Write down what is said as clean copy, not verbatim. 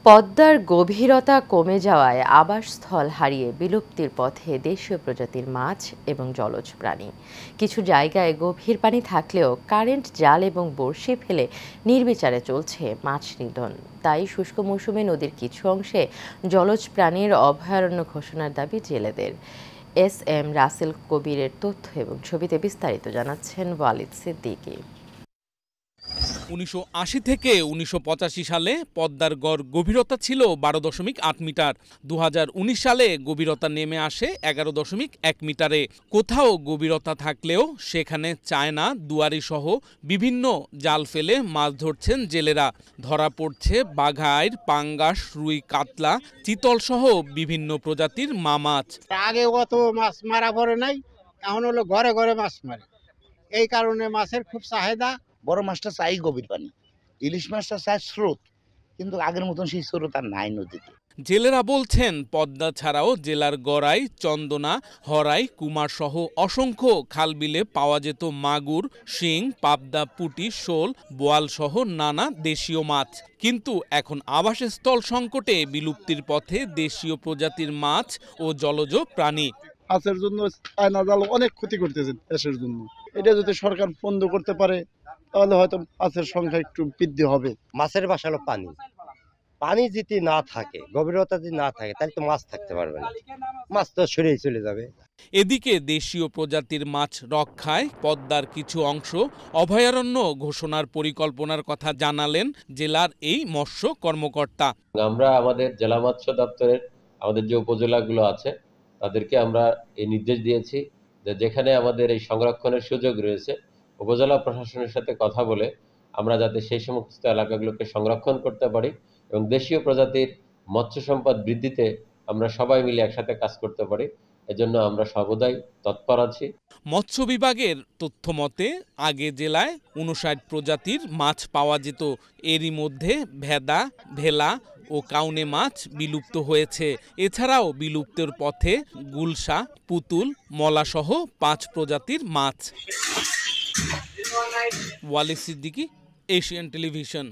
পদ্মার গভীরতা কমে যাওয়ায় আবাসস্থল হারিয়ে বিলুপ্তির পথে দেশীয় প্রজাতির মাছ এবং জলজ প্রাণী। কিছু জায়গায় গভীর পানি থাকলেও কারেন্ট জাল এবং বড়শি ফেলে নির্বিচারে চলছে মাছ নিধন। তাই শুষ্ক মৌসুমে নদীর কিছু অংশে জলজ প্রাণীর অভয়ারণ্য ঘোষণার দাবি জেলেদের। এস.এম. রাসেল কবিরের তথ্য এবং ছবিতে বিস্তারিত জানাচ্ছেন ওয়ালিদ সিদ্দিকী। 1980 থেকে 1985 সালে পদ্মার গড় গভীরতা ছিল 12.8 মিটার। 2019 সালে গভীরতা নেমে আসে 11.1 মিটারে। কোথাও গভীরতা থাকলেও সেখানে চায়না, দুয়ারি সহ বিভিন্ন জাল ফেলে মাছ ধরছেন জেলেরা। ধরা পড়ছে বাঘাইর, পাঙ্গাস, রুই, কাতলা, চিতল সহ বিভিন্ন প্রজাতির মাছ। আগে অত মাছ মারা পড়ে নাই, এখন হলো ঘরে ঘরে মাছ মারে। এই কারণে মাছের খুব চাহিদা। বড় মাছটা চাই গভীর পানি, ইলিশ মাছটা চাই স্রোত, কিন্তু আগের মতন সেই স্রোত আর নাই নদীতে। জেলেরা বলছেন পদ্মা ছাড়াও জেলার গড়াই, চন্দনা, হরাই, কুমার সহ অসংখ্য খালবিলে পাওয়া যেত মাগুর, শিং, পাবদা, পুঁটি, শোল, বোয়াল সহ নানা দেশীয় মাছ। কিন্তু এখন আবাসস্থল সংকটে বিলুপ্তির পথে দেশীয় প্রজাতির মাছ ও জলজ প্রাণী। মাছের জন্য চায়না জাল অনেক ক্ষতি করতেছে দেশের জন্য। এটা যদি সরকার বন্ধ করতে পারে তাহলে হয়তো মাছের সংখ্যা একটু বৃদ্ধি হবে। মাছের বাসা হলো পানি, পানি যদি না থাকে, গভীরতা যদি না থাকে, তাহলে তো মাছ থাকতে পারবে না, মাছ তো সরেই চলে যাবে। এদিকে দেশীয় প্রজাতির মাছ রক্ষায় পদ্মার কিছু অংশ অভয়ারণ্য ঘোষণার পরিকল্পনার কথা জানালেন জেলার এই মৎস্য কর্মকর্তা। আমরা আমাদের জেলা মৎস্য দপ্তরের আমাদের যে উপজেলাগুলো আছে তাদেরকে আমরা এই নির্দেশ দিয়েছি যে যেখানে আমাদের এই সংরক্ষণের সুযোগ রয়েছে উপজেলা প্রশাসনের সাথে কথা বলে আমরা যাতে সেই সমস্ত এলাকাগুলোকে সংরক্ষণ করতে পারি এবং দেশীয় প্রজাতির মৎস্য সম্পদ বৃদ্ধিতে আমরা সবাই মিলে একসাথে কাজ করতে পারি। এজন্য আমরা সর্বদাই তৎপর আছি। মৎস্য বিভাগের তথ্য মতে আগে জেলায় 59 প্রজাতির মাছ পাওয়া যেত। এরই মধ্যে ভেদা, ভেলা ও কাউনে মাছ বিলুপ্ত হয়েছে। এছাড়াও বিলুপ্তের পথে গুলশা, পুতুল, মলা সহ 5 প্রজাতির মাছ। Walid Siddiqui, Asian television.